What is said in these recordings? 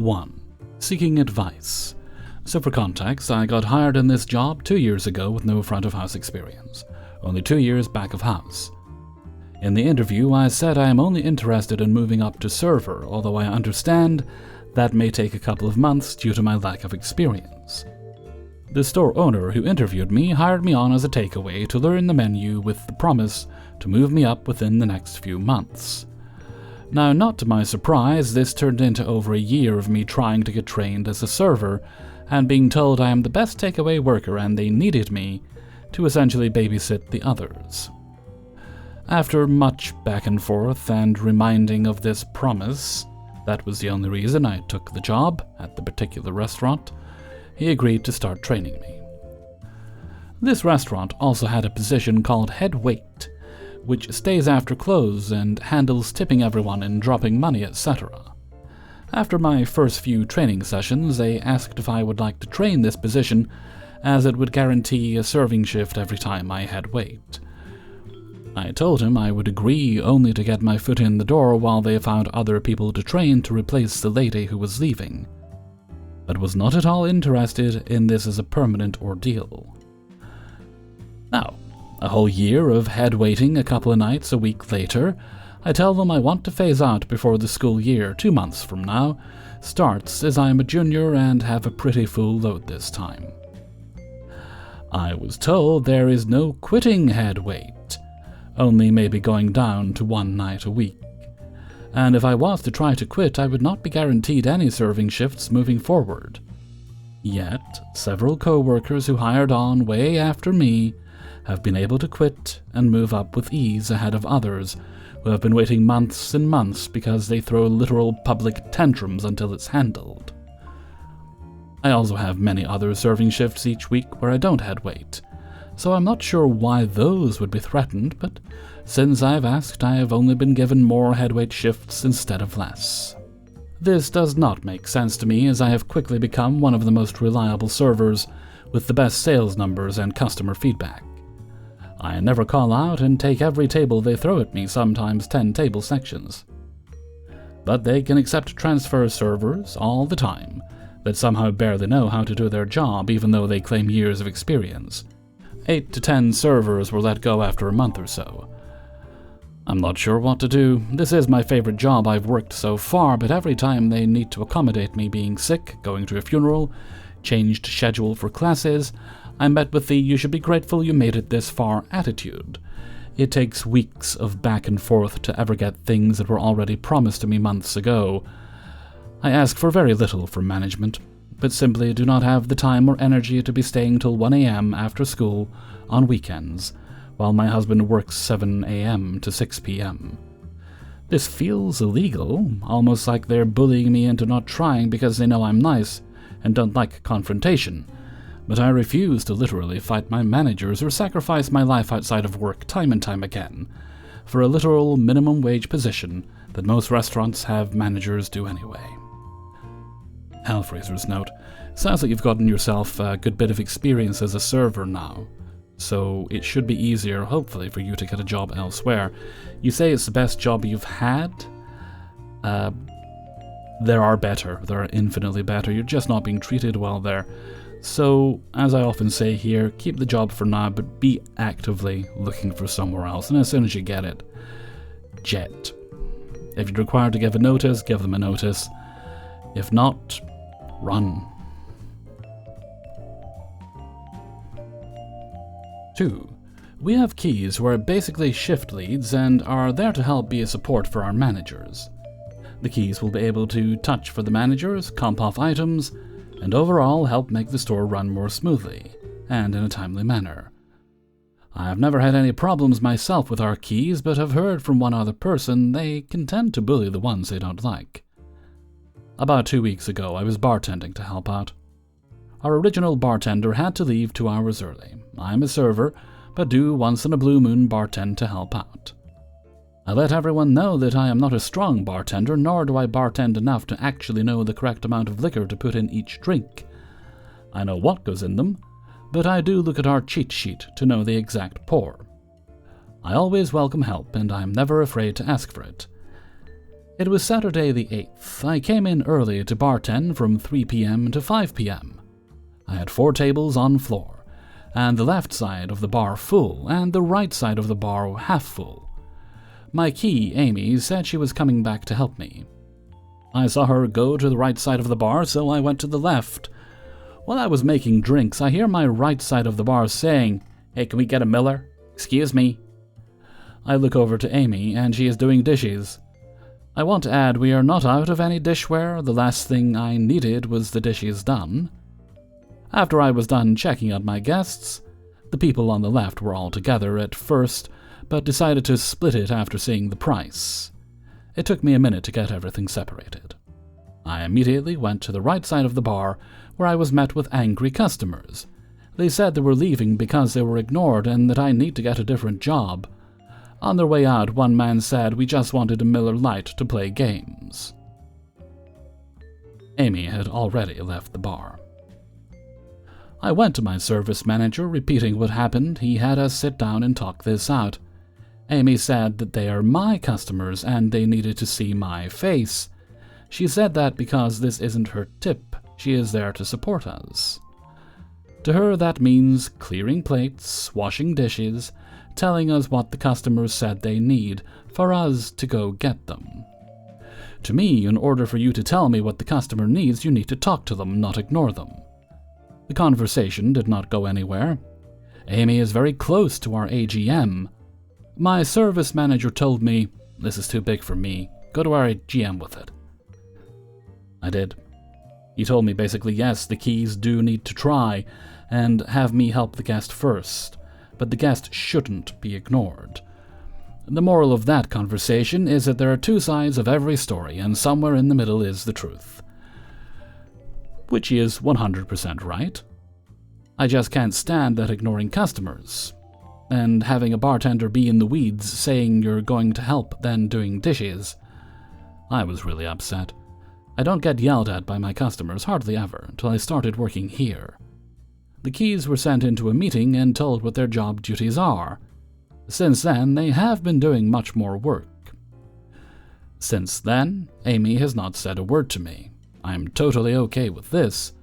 1. Seeking advice. So for context, I got hired in this job 2 years ago with no front of house experience, only 2 years back of house. In the interview, I said I am only interested in moving up to server, although I understand that may take a couple of months due to my lack of experience. The store owner who interviewed me hired me on as a takeaway to learn the menu with the promise to move me up within the next few months. Now, not to my surprise, this turned into over a year of me trying to get trained as a server and being told I am the best takeaway worker and they needed me to essentially babysit the others. After much back and forth and reminding of this promise, that was the only reason I took the job at the particular restaurant, he agreed to start training me. This restaurant also had a position called head wait, which stays after close and handles tipping everyone and dropping money, etc. After my first few training sessions, they asked if I would like to train this position, as it would guarantee a serving shift every time I had wait. I told him I would agree only to get my foot in the door while they found other people to train to replace the lady who was leaving, but was not at all interested in this as a permanent ordeal. Now, a whole year of head waiting a couple of nights a week later, I tell them I want to phase out before the school year, 2 months from now, starts, as I am a junior and have a pretty full load this time. I was told there is no quitting head wait, only maybe going down to 1 night a week. And if I was to try to quit, I would not be guaranteed any serving shifts moving forward. Yet, several co-workers who hired on way after me have been able to quit and move up with ease ahead of others who have been waiting months and months because they throw literal public tantrums until it's handled. I also have many other serving shifts each week where I don't head wait, so I'm not sure why those would be threatened, but since I've asked, I have only been given more headweight shifts instead of less. This does not make sense to me, as I have quickly become one of the most reliable servers with the best sales numbers and customer feedback. I never call out and take every table they throw at me, sometimes 10 table sections. But they can accept transfer servers all the time that somehow barely know how to do their job even though they claim years of experience. 8 to 10 servers were let go after a month or so. I'm not sure what to do. This is my favorite job I've worked so far, but every time they need to accommodate me being sick, going to a funeral, changed schedule for classes, I'm met with the "you should be grateful you made it this far" attitude. It takes weeks of back and forth to ever get things that were already promised to me months ago. I ask for very little from management, but simply do not have the time or energy to be staying till 1 a.m. after school on weekends, while my husband works 7 a.m. to 6 p.m. This feels illegal, almost like they're bullying me into not trying because they know I'm nice and don't like confrontation, but I refuse to literally fight my managers or sacrifice my life outside of work time and time again for a literal minimum wage position that most restaurants have managers do anyway. Hellfreezer's note: sounds like you've gotten yourself a good bit of experience as a server now, so it should be easier, hopefully, for you to get a job elsewhere. You say it's the best job you've had? There are better. There are infinitely better. You're just not being treated well there. So, as I often say here, keep the job for now, but be actively looking for somewhere else, and as soon as you get it, jet. If you're required to give a notice, give them a notice. If not, run. 2. We have keys who are basically shift leads and are there to help be a support for our managers. The keys will be able to touch for the managers, comp off items, and overall help make the store run more smoothly, and in a timely manner. I have never had any problems myself with our keys, but have heard from one other person they can tend to bully the ones they don't like. About 2 weeks ago, I was bartending to help out. Our original bartender had to leave 2 hours early. I'm a server, but do once in a blue moon bartend to help out. I let everyone know that I am not a strong bartender, nor do I bartend enough to actually know the correct amount of liquor to put in each drink. I know what goes in them, but I do look at our cheat sheet to know the exact pour. I always welcome help, and I am never afraid to ask for it. It was Saturday the 8th. I came in early to bartend from 3 p.m. to 5 p.m. I had 4 tables on floor, and the left side of the bar full, and the right side of the bar half full. My key, Amy, said she was coming back to help me. I saw her go to the right side of the bar, so I went to the left. While I was making drinks, I hear my right side of the bar saying, "Hey, can we get a Miller? Excuse me." I look over to Amy, and she is doing dishes. I want to add we are not out of any dishware. The last thing I needed was the dishes done. After I was done checking out my guests, the people on the left were all together at first, but decided to split it after seeing the price. It took me a minute to get everything separated. I immediately went to the right side of the bar, where I was met with angry customers. They said they were leaving because they were ignored and that I need to get a different job. On their way out, one man said we just wanted a Miller Lite to play games. Amy had already left the bar. I went to my service manager, repeating what happened. He had us sit down and talk this out. Amy said that they are my customers and they needed to see my face. She said that because this isn't her tip, she is there to support us. To her, that means clearing plates, washing dishes, telling us what the customers said they need for us to go get them. To me, in order for you to tell me what the customer needs, you need to talk to them, not ignore them. The conversation did not go anywhere. Amy is very close to our AGM. My service manager told me, "This is too big for me. Go to our GM with it." I did. He told me basically, yes, the keys do need to try, and have me help the guest first, but the guest shouldn't be ignored. The moral of that conversation is that there are 2 sides of every story, and somewhere in the middle is the truth. Which is 100% right. I just can't stand that ignoring customers, and having a bartender be in the weeds saying you're going to help, then doing dishes. I was really upset. I don't get yelled at by my customers, hardly ever, until I started working here. The keys were sent into a meeting and told what their job duties are. Since then, they have been doing much more work. Since then, Amy has not said a word to me. I'm totally okay with this.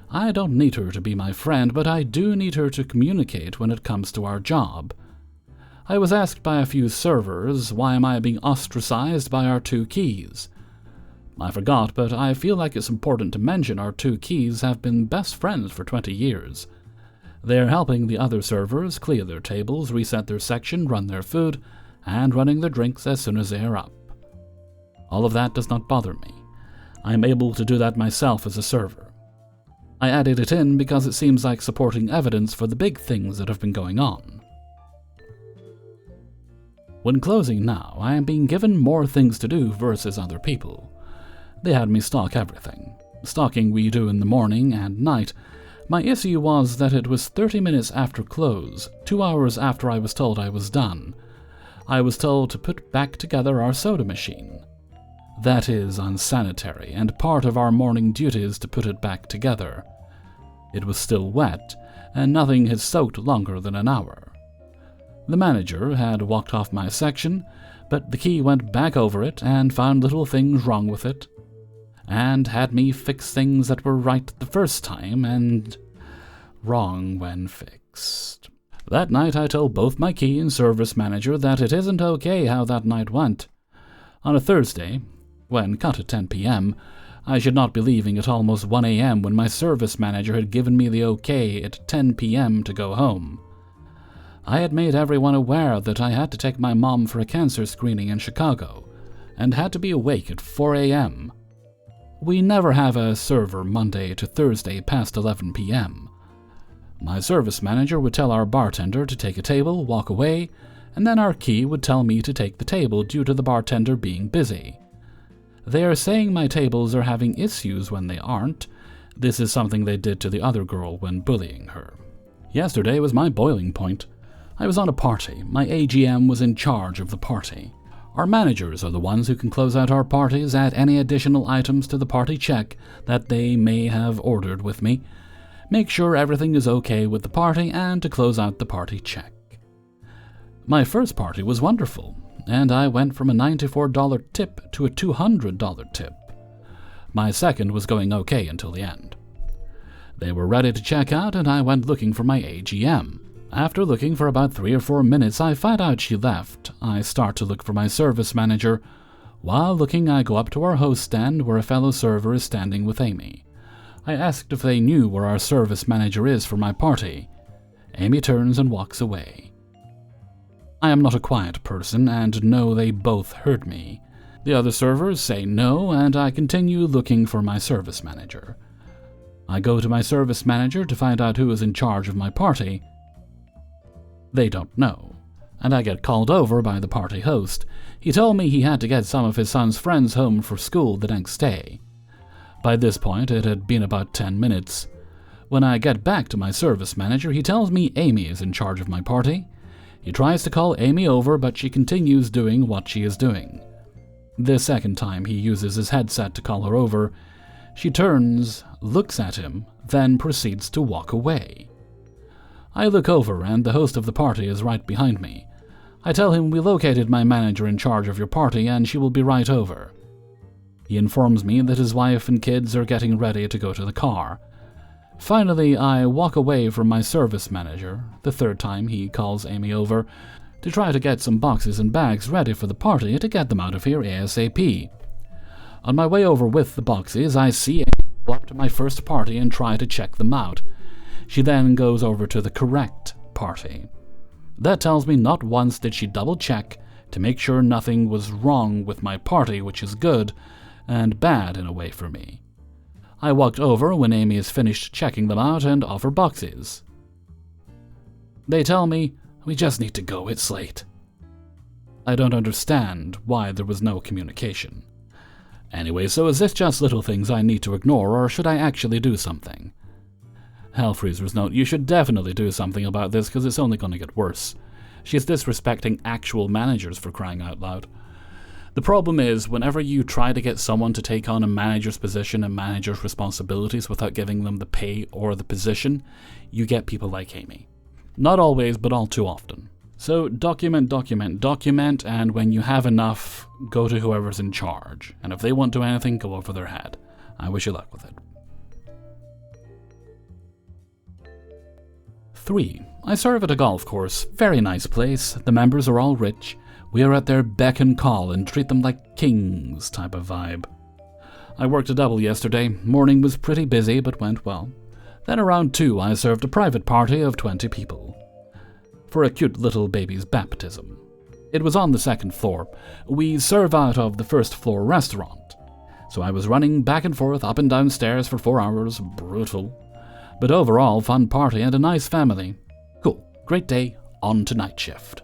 I don't need her to be my friend, but I do need her to communicate when it comes to our job. I was asked by a few servers, why am I being ostracized by our 2 keys? I forgot, but I feel like it's important to mention our 2 keys have been best friends for 20 years. They are helping the other servers clear their tables, reset their section, run their food, and running their drinks as soon as they are up. All of that does not bother me. I am able to do that myself as a server. I added it in because it seems like supporting evidence for the big things that have been going on. When closing now, I am being given more things to do versus other people. They had me stock everything. Stocking we do in the morning and night. My issue was that it was 30 minutes after close, 2 hours after I was told I was done. I was told to put back together our soda machine. That is unsanitary, and part of our morning duties to put it back together. It was still wet, and nothing had soaked longer than an hour. The manager had walked off my section, but the key went back over it and found little things wrong with it, and had me fix things that were right the first time and wrong when fixed. That night I told both my key and service manager that it isn't okay how that night went. On a Thursday, when cut at 10 p.m., I should not be leaving at almost 1 a.m. when my service manager had given me the okay at 10 p.m. to go home. I had made everyone aware that I had to take my mom for a cancer screening in Chicago, and had to be awake at 4 a.m. We never have a server Monday to Thursday past 11 p.m. My service manager would tell our bartender to take a table, walk away, and then our key would tell me to take the table due to the bartender being busy. They are saying my tables are having issues when they aren't. This is something they did to the other girl when bullying her. Yesterday was my boiling point. I was on a party. My AGM was in charge of the party. Our managers are the ones who can close out our parties, add any additional items to the party check that they may have ordered with me, make sure everything is okay with the party, and to close out the party check. My first party was wonderful. and I went from a $94 tip to a $200 tip. My second was going okay until the end. They were ready to check out, and I went looking for my AGM. After looking for about 3 or 4 minutes, I find out she left. I start to look for my service manager. While looking, I go up to our host stand where a fellow server is standing with Amy. I asked if they knew where our service manager is for my party. Amy turns and walks away. I am not a quiet person and know they both heard me. The other servers say no, and I continue looking for my service manager. I go to my service manager to find out who is in charge of my party. They don't know, and I get called over by the party host. He told me he had to get some of his son's friends home for school the next day. By this point, it had been about 10 minutes. When I get back to my service manager, he tells me Amy is in charge of my party. He tries to call Amy over, but she continues doing what she is doing. The second time he uses his headset to call her over, she turns, looks at him, then proceeds to walk away. I look over, and the host of the party is right behind me. I tell him we located my manager in charge of your party and she will be right over. He informs me that his wife and kids are getting ready to go to the car. Finally, I walk away from my service manager, the third time he calls Amy over, to try to get some boxes and bags ready for the party to get them out of here ASAP. On my way over with the boxes, I see Amy go up to my first party and try to check them out. She then goes over to the correct party. That tells me not once did she double-check to make sure nothing was wrong with my party, which is good, and bad in a way for me. I walked over when Amy is finished checking them out and offer boxes. They tell me, "We just need to go, it's late." I don't understand why there was no communication. Anyway, so is this just little things I need to ignore, or should I actually do something? Hellfreezer's note, you should definitely do something about this because it's only going to get worse. She's disrespecting actual managers, for crying out loud. The problem is, whenever you try to get someone to take on a manager's position and manager's responsibilities without giving them the pay or the position, you get people like Amy. Not always, but all too often. So document, and when you have enough, go to whoever's in charge. And if they won't do anything, go over their head. I wish you luck with it. 3. I serve at a golf course. Very nice place. The members are all rich. We are at their beck and call and treat them like kings type of vibe. I worked a double yesterday. Morning was pretty busy, but went well. Then around 2, I served a private party of 20 people for a cute little baby's baptism. It was on the 2nd floor. We serve out of the 1st floor restaurant. So I was running back and forth up and down stairs for 4 hours. Brutal. But overall, fun party and a nice family. Cool. Great day. On to night shift.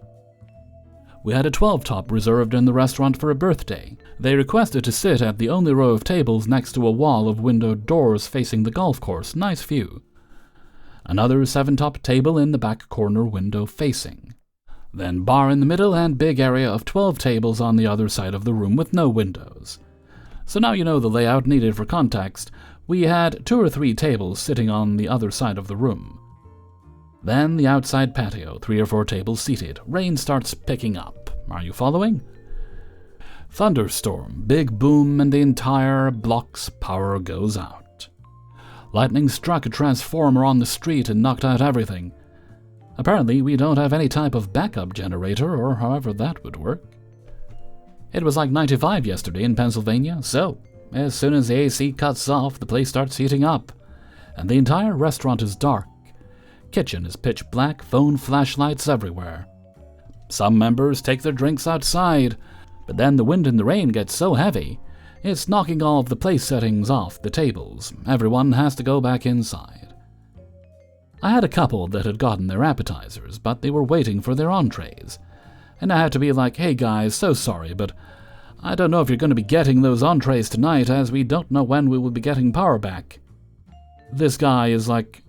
We had a 12-top reserved in the restaurant for a birthday. They requested to sit at the only row of tables next to a wall of windowed doors facing the golf course. Nice view. Another 7-top table in the back corner window facing. Then bar in the middle and big area of 12 tables on the other side of the room with no windows. So now you know the layout needed for context. We had 2 or 3 tables sitting on the other side of the room. Then the outside patio, 3 or 4 tables seated. Rain starts picking up. Are you following? Thunderstorm, big boom, and the entire block's power goes out. Lightning struck a transformer on the street and knocked out everything. Apparently, we don't have any type of backup generator, or however that would work. It was like 95 yesterday in Pennsylvania, so as soon as the AC cuts off, the place starts heating up, and the entire restaurant is dark. Kitchen is pitch black, phone flashlights everywhere. Some members take their drinks outside, but then the wind and the rain get so heavy, it's knocking all of the place settings off the tables. Everyone has to go back inside. I had a couple that had gotten their appetizers, but they were waiting for their entrees. And I had to be like, "Hey guys, so sorry, but I don't know if you're going to be getting those entrees tonight, as we don't know when we will be getting power back." This guy is like,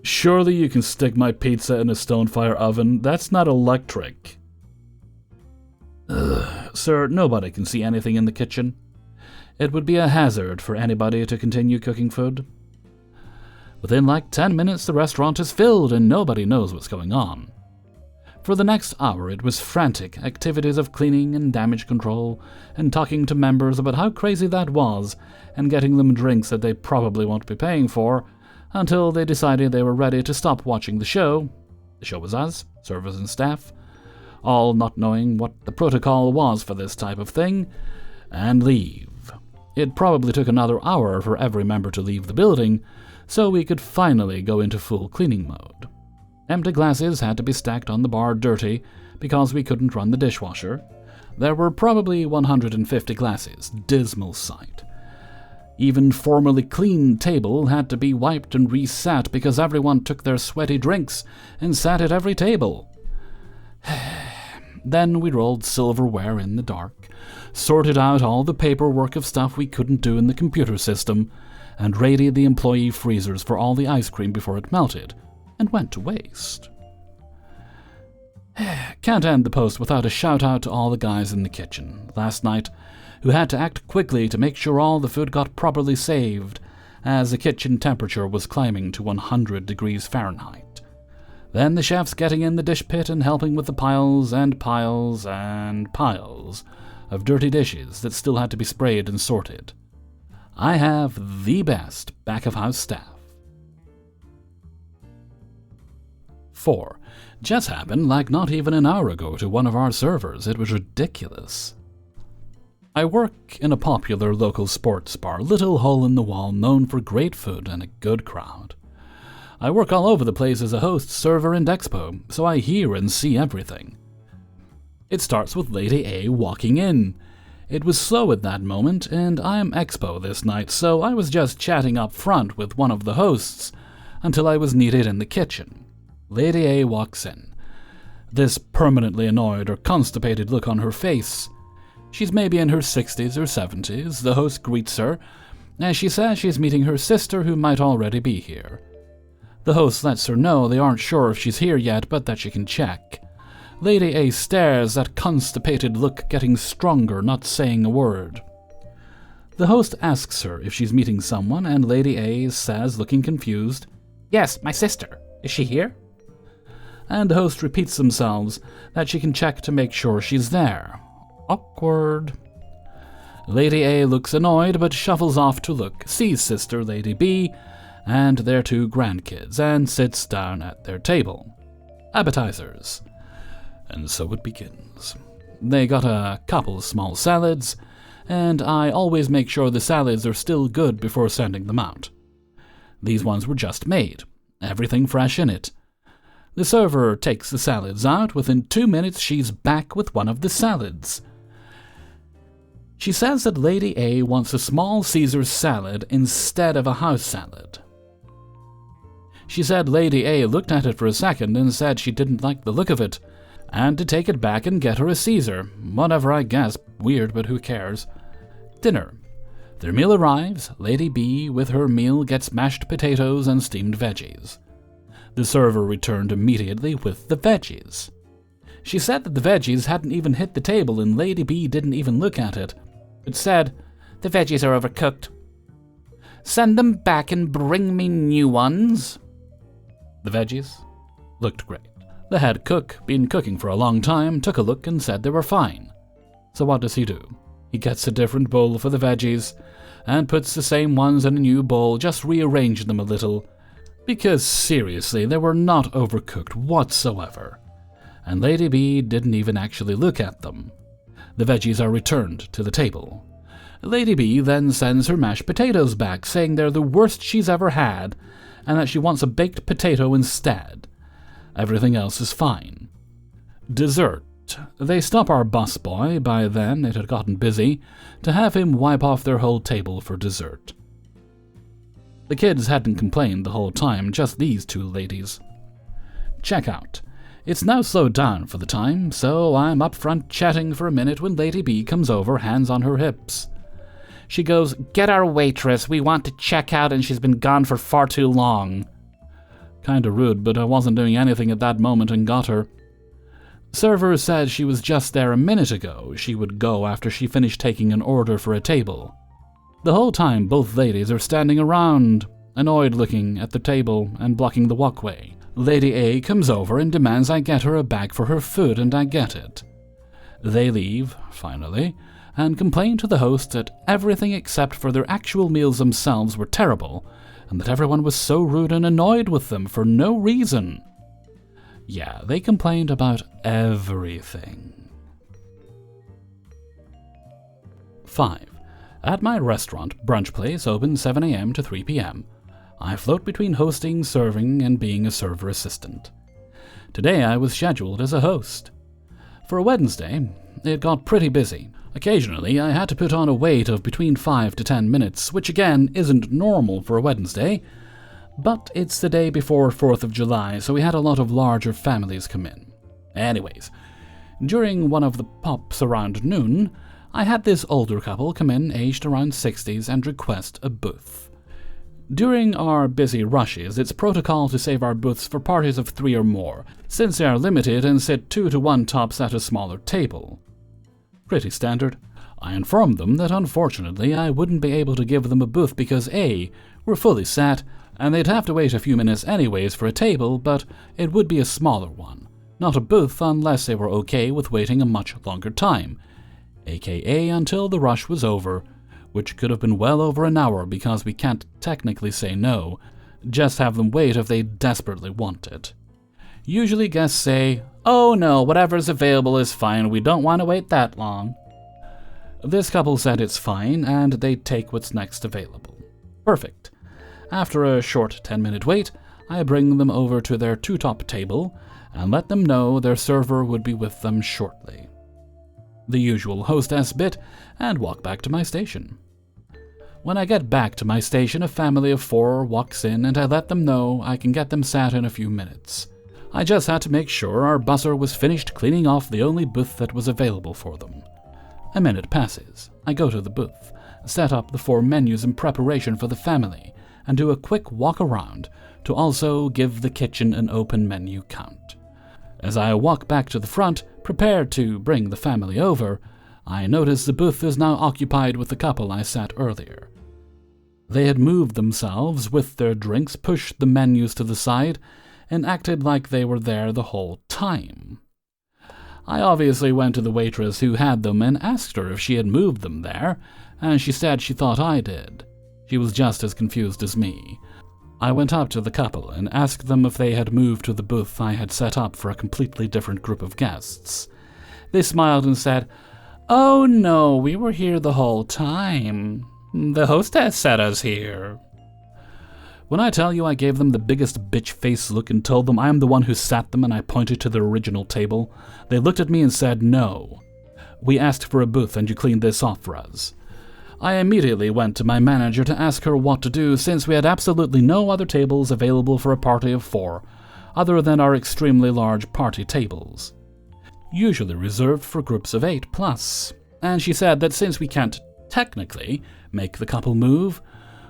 "Surely you can stick my pizza in a Stonefire oven? That's not electric." Sir, nobody can see anything in the kitchen. It would be a hazard for anybody to continue cooking food. Within like 10 minutes, the restaurant is filled and nobody knows what's going on. For the next hour it was frantic activities of cleaning and damage control, and talking to members about how crazy that was, and getting them drinks that they probably won't be paying for, until they decided they were ready to stop watching the show. The show was us, servers and staff, all not knowing what the protocol was for this type of thing, and leave. It probably took another hour for every member to leave the building, so we could finally go into full cleaning mode. Empty glasses had to be stacked on the bar dirty because we couldn't run the dishwasher. There were probably 150 glasses, dismal sight. Even formerly clean table had to be wiped and reset because everyone took their sweaty drinks and sat at every table. Then we rolled silverware in the dark, sorted out all the paperwork of stuff we couldn't do in the computer system, and raided the employee freezers for all the ice cream before it melted and went to waste. Can't end the post without a shout-out to all the guys in the kitchen last night who had to act quickly to make sure all the food got properly saved, as the kitchen temperature was climbing to 100 degrees Fahrenheit. Then the chefs getting in the dish pit and helping with the piles and piles and piles of dirty dishes that still had to be sprayed and sorted. I have the best back-of-house staff. 4. Just happened like not even an hour ago to one of our servers. It was ridiculous. I work in a popular local sports bar, little hole in the wall, known for great food and a good crowd. I work all over the place as a host, server, and expo, so I hear and see everything. It starts with Lady A walking in. It was slow at that moment, and I am expo this night, so I was just chatting up front with one of the hosts until I was needed in the kitchen. Lady A walks in. This permanently annoyed or constipated look on her face. She's maybe in her 60s or 70s. The host greets her, as she says she's meeting her sister who might already be here. The host lets her know they aren't sure if she's here yet, but that she can check. Lady A stares, that constipated look getting stronger, not saying a word. The host asks her if she's meeting someone, and Lady A says, looking confused, "Yes, my sister. Is she here?" And the host repeats themselves that she can check to make sure she's there. Awkward. Lady A looks annoyed but shuffles off to look, sees sister Lady B and their 2 grandkids, and sits down at their table. Appetizers. And so it begins. They got a couple small salads, and I always make sure the salads are still good before sending them out. These ones were just made, everything fresh in it. The server takes the salads out. Within 2 minutes, she's back with one of the salads. She says that Lady A wants a small Caesar salad instead of a house salad. She said Lady A looked at it for a second and said she didn't like the look of it, and to take it back and get her a Caesar. Whatever, I guess. Weird, but who cares? Dinner. Their meal arrives. Lady B, with her meal, gets mashed potatoes and steamed veggies. The server returned immediately with the veggies. She said that the veggies hadn't even hit the table, and Lady B didn't even look at it. It said, "The veggies are overcooked. Send them back and bring me new ones." The veggies looked great. The head cook, been cooking for a long time, took a look and said they were fine. So what does he do? He gets a different bowl for the veggies and puts the same ones in a new bowl, just rearranged them a little, because seriously, they were not overcooked whatsoever. And Lady B didn't even actually look at them. The veggies are returned to the table. Lady B then sends her mashed potatoes back, saying they're the worst she's ever had, and that she wants a baked potato instead. Everything else is fine. Dessert. They stop our busboy, by then it had gotten busy, to have him wipe off their whole table for dessert. The kids hadn't complained the whole time, just these 2 ladies. Checkout. It's now slowed down for the time, so I'm up front chatting for a minute when Lady B comes over, hands on her hips. She goes, "Get our waitress, we want to check out and she's been gone for far too long." Kinda rude, but I wasn't doing anything at that moment and got her. Server said she was just there a minute ago. She would go after she finished taking an order for a table. The whole time both ladies are standing around, annoyed looking at the table and blocking the walkway. Lady A comes over and demands I get her a bag for her food, and I get it. They leave, finally, and complain to the host that everything except for their actual meals themselves were terrible, and that everyone was so rude and annoyed with them for no reason. Yeah, they complained about everything. 5. At my restaurant, brunch place opens 7 a.m. to 3 p.m. I float between hosting, serving, and being a server assistant. Today I was scheduled as a host. For a Wednesday, it got pretty busy. Occasionally, I had to put on a wait of between 5 to 10 minutes, which again isn't normal for a Wednesday, but it's the day before 4th of July, so we had a lot of larger families come in. Anyways, during one of the pops around noon, I had this older couple come in aged around 60s and request a booth. During our busy rushes, it's protocol to save our booths for parties of 3 or more, since they are limited and sit 2 to 1 tops at a smaller table. Pretty standard. I informed them that unfortunately I wouldn't be able to give them a booth because A, we're fully sat, and they'd have to wait a few minutes anyways for a table, but it would be a smaller one, not a booth unless they were okay with waiting a much longer time, aka until the rush was over, which could have been well over an hour because we can't technically say no, just have them wait if they desperately want it. Usually guests say, "Oh no, whatever's available is fine, we don't want to wait that long." This couple said it's fine, and they'd take what's next available. Perfect. After a short 10-minute wait, I bring them over to their 2-top table and let them know their server would be with them shortly. The usual hostess bit, and walk back to my station. When I get back to my station, a family of 4 walks in, and I let them know I can get them sat in a few minutes. I just had to make sure our busser was finished cleaning off the only booth that was available for them. A minute passes. I go to the booth, set up the 4 menus in preparation for the family, and do a quick walk around to also give the kitchen an open menu count. As I walk back to the front, prepared to bring the family over, I notice the booth is now occupied with the couple I sat earlier. They had moved themselves with their drinks, pushed the menus to the side, and acted like they were there the whole time. I obviously went to the waitress who had them and asked her if she had moved them there, and she said she thought I did. She was just as confused as me. I went up to the couple and asked them if they had moved to the booth I had set up for a completely different group of guests. They smiled and said, "Oh no, we were here the whole time. The hostess set us here." When I tell you I gave them the biggest bitch face look and told them I am the one who sat them and I pointed to the original table, they looked at me and said no. "We asked for a booth and you cleaned this off for us." I immediately went to my manager to ask her what to do since we had absolutely no other tables available for a party of 4, other than our extremely large party tables, usually reserved for groups of 8 plus, and she said that since we can't technically make the couple move,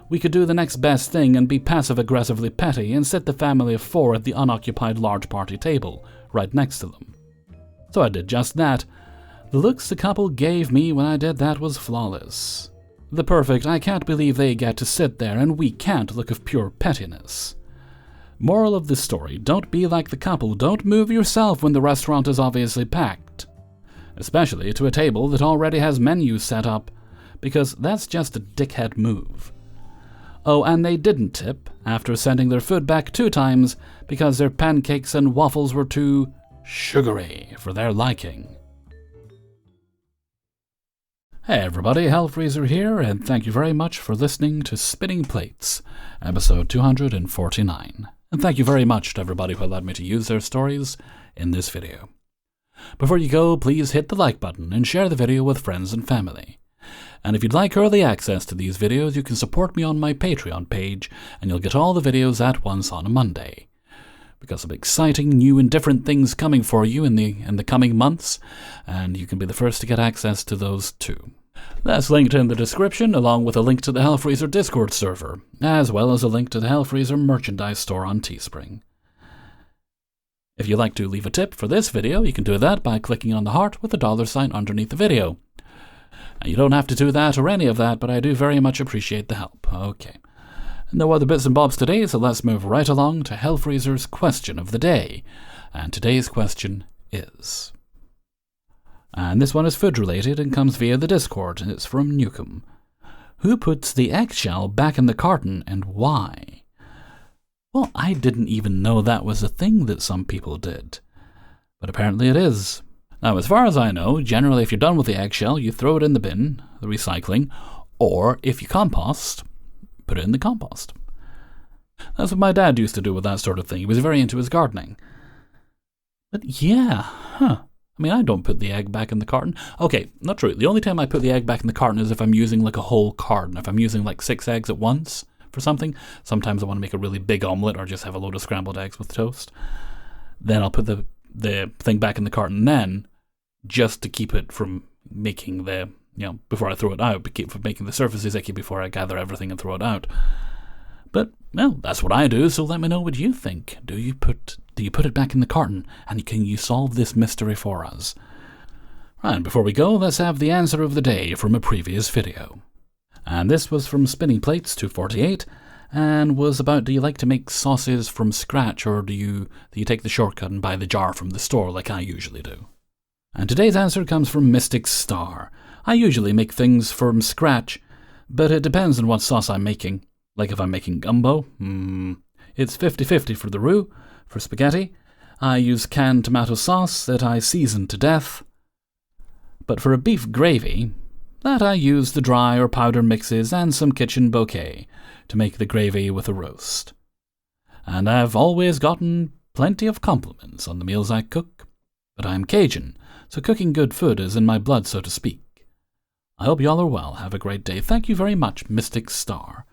we could do the next best thing and be passive-aggressively petty and sit the family of 4 at the unoccupied large party table, right next to them. So I did just that. The looks the couple gave me when I did that was flawless. The perfect, I can't believe they get to sit there and we can't look of pure pettiness. Moral of the story, don't be like the couple, don't move yourself when the restaurant is obviously packed. Especially to a table that already has menus set up, because that's just a dickhead move. Oh, and they didn't tip after sending their food back 2 times because their pancakes and waffles were too sugary for their liking. Hey everybody, Hellfreezer here, and thank you very much for listening to Spinning Plates, episode 249. And thank you very much to everybody who allowed me to use their stories in this video. Before you go, please hit the like button and share the video with friends and family. And if you'd like early access to these videos, you can support me on my Patreon page, and you'll get all the videos at once on a Monday. We've got some exciting, new and different things coming for you in the coming months, and you can be the first to get access to those too. That's linked in the description, along with a link to the Hellfreezer Discord server, as well as a link to the Hellfreezer merchandise store on Teespring. If you'd like to leave a tip for this video, you can do that by clicking on the heart with the $sign underneath the video. You don't have to do that or any of that, but I do very much appreciate the help. Okay. No other bits and bobs today, so let's move right along to Hellfreezer's question of the day. And today's question is... And this one is food related and comes via the Discord, and it's from Newcomb. Who puts the eggshell back in the carton and why? Well, I didn't even know that was a thing that some people did. But apparently it is. Now, as far as I know, generally if you're done with the eggshell, you throw it in the bin, the recycling, or if you compost, put it in the compost. That's what my dad used to do with that sort of thing. He was very into his gardening. But yeah, I mean, I don't put the egg back in the carton. Okay, not true. The only time I put the egg back in the carton is if I'm using like a whole carton. If I'm using like 6 eggs at once for something, sometimes I want to make a really big omelette or just have a load of scrambled eggs with toast. Then I'll put the thing back in the carton then, just to keep it from making before I throw it out, from making the surfaces icky before I gather everything and throw it out. But, well, that's what I do, so let me know what you think. Do you put it back in the carton, and can you solve this mystery for us? Right, before we go, let's have the answer of the day from a previous video. And this was from Spinning Plates 248, and was about, do you like to make sauces from scratch, or do you take the shortcut and buy the jar from the store like I usually do? And today's answer comes from Mystic Star. I usually make things from scratch, but it depends on what sauce I'm making. Like if I'm making gumbo, it's 50-50 for the roux. For spaghetti, I use canned tomato sauce that I season to death. But for a beef gravy, that I use the dry or powder mixes and some kitchen bouquet to make the gravy with a roast. And I've always gotten plenty of compliments on the meals I cook. But I'm Cajun, so cooking good food is in my blood, so to speak. I hope y'all are well. Have a great day. Thank you very much, Mystic Star.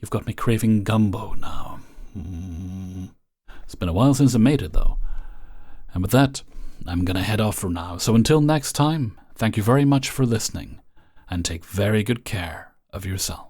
You've got me craving gumbo now. It's been a while since I made it, though. And with that, I'm going to head off for now. So until next time, thank you very much for listening, and take very good care of yourself.